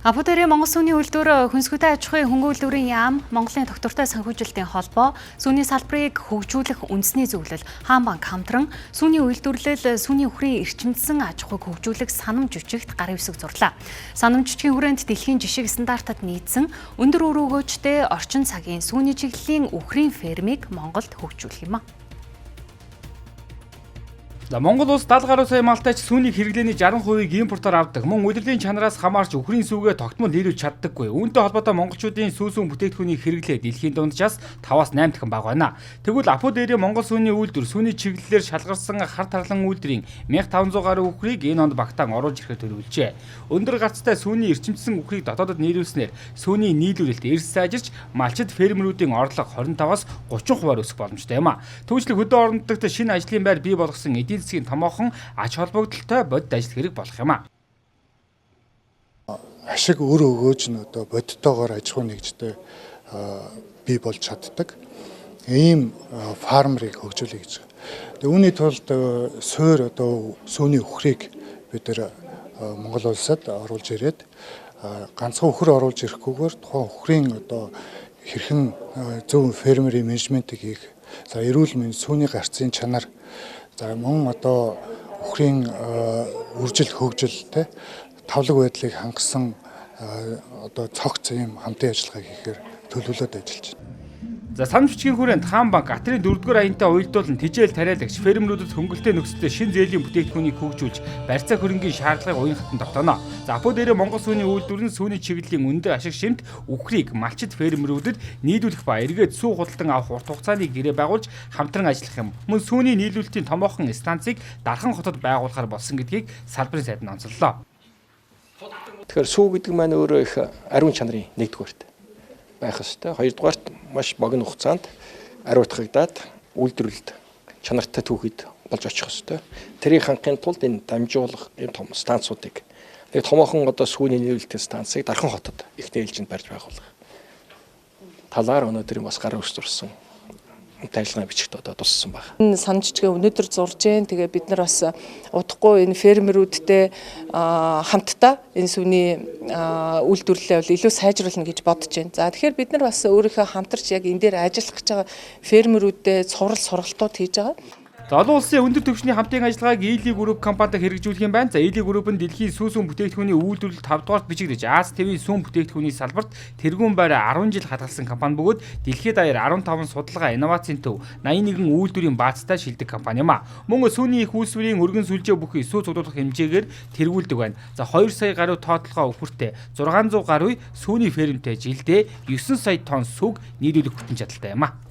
Абу Даби Монгол Сүүний үйлдвэр хүнсгүйтэй аж ахуйн хөнгөн үйлдвэрийн яам, Монголын доктортой санхүүжилтийн холбоо, сүүний салбарыг хөгжүүлэх үндэсний зөвлөл, Хаан банк хамтран сүүний үйлдвэрлэл, сүүний үхрийн эрчимдсэн аж ахуйг хөгжүүлэх санамж жүжигт гарын үсэг зурлаа. Санамж жүжигийн хүрээнд дэлхийн жишг стандартад нийцсэн өндөр үр өгөөжтэй орчин цагийн сүүний чиглэлийн үхрийн фермийг Монголд хөгжүүлэх юм а. Монгол улс 70 гаруй сая малтайч сүүнийг хэрэглээний 60%-ийг импортоор авдаг. Мөн удирдлагын чанараас хамаарч үхрийн сүүгээ тогтмол нийлүүлж чаддаггүй. Үүнтэй холбоотой монголчуудын сүүсүүн бүтээгдэхүүний хэрэглээ дэлхийн дунджаас 5-8 дахин бага байна. Тэгвэл Абу Даби Монгол сүүний үйлдвэр сүүний чиглэлээр шалгарсан хар тарлан үйлдвэрийн 1500 гаруй үхрийг энэ онд багтаан оруулж ирэхэд төлөвлөжээ. Өндөр гарцтай сүүний эрчимдсэн үхрийг дотоодод нийлүүлснээр сүүний нийлүүлэлт эрс сайжирч малчид фермерүүдийн орлого 25-аас 30% өсөх боломжтой юм а. Түүнчлэг хөдөө орон нутагт шинэ ажлын байр бий болгосон эдийн засгийн томоохон ач холбогдолтой бодит ажил хэрэг болох юм а. Ашиг өр өгөөж нь одоо бодиттойгоор аж ахуй нэгжтэй бий болж чаддаг. Ийм фармерыг хөгжүүлэх гэж. Үүний тулд суур одоо сүүний үхрийг бид нар Монгол улсад оруулж ирээд ганцхан үхэр оруулж ирэхгүйгээр тухайн үхрийн одоо хэрхэн зөв фермерийн менежментийг хийх, за эрүүл мэнд, сүүний гарцын чанар, за мөн одоо үхрийн үржил хөгжилтэй тавлаг байдлыг хангасан одоо цогц ийм хамтын ажиллагаа хийхээр төлөвлөд ажиллаж байна. За санамж жүжигийн хүрээнд Хаан банк Атрийн 4-р аянтай уялдуулан тижээл тариалагч фермерүүдэд хөнгөлтэй нөхцөлтэй шин зээлийн бүтээгдэхүүнийг хөгжүүлж барьцаа хөрөнгийн шаардлагыг уян хатан тогтооно. За Абу Даби Монгол сүүний үйлдвэр нь сүүний чиглэлийн өндөр ашиг шимт үхрийг малчид фермерүүдэд нийлүүлэх ба эргээд сүү худалдан авах урт хугацааны гэрээ байгуулж хамтран ажиллах юм. Мөн сүүний нийлүүлэлтийн томоохон станцыг Дархан хотод байгуулахар болсон гэдгийг салбарын сайд нь онцоллоо. Тэгэхээр сүү гэдэг маань өөрөө их ариун чанарын нэгдүгээрт байх ёстой. Хоёрдугаарт маш богино хугацаанд ариутгагдаад үйлдвэрлэлд чанартай түүхэд болж очих ёстой. Тэрийг хангахын тулд энэ дамжуулах юм том станцуудыг томоохон одоо сүүний нийлүүлэлтийн станцыг Дархан хотод их нээлжинд барьж байгуулах талаар өнөөдөр бас гарын үс зурсан ажиллагааны бичигт одоо туссан байна. Энэ санамж жүжигээ өнөөдөр зурж जैन. Тэгээ бид нар бас удахгүй энэ фермерүүдтэй хамтдаа энэ сүүний үйлдвэрлэлээ бол илүү сайжруулна гэж бодож байна. За тэгэхээр бид нар бас өөрийнхөө хамтарч яг энэ дээр ажиллах гэж байгаа фермерүүдэд сургалтууд хийж байгаа. За олон улсын өндөр түвшний хамтын ажиллагааг Ийли групп компанитай хэрэгжүүлэх юм байна. За Ийли групп нь дэлхийн сүүсүүн бүтээгдэхүүний үйлдвэрлэлд 5 дугаарт бичигдэж Аз ТV сүүн бүтээгдэхүүний салбарт тэргүүн байраа 10 жил хадгалсан компани бөгөөд дэлхийд даяар 15 судалгаа инновацийн төв 81 үйлдвэрийн баазтай шилдэг компани юм а. Мөн сүүний их үйлсвэрийн өргөн сүлжээ бүхий сүү цуглуулах хэмжээгээр тэргүүлдэг байна. За 2 сая гаруй тоотлогоо үхэртэй 600 гаруй сүүний фермтэй жилдээ 9 сая тонн сүг нийлүүлэх бүтэн чадалтай юм а.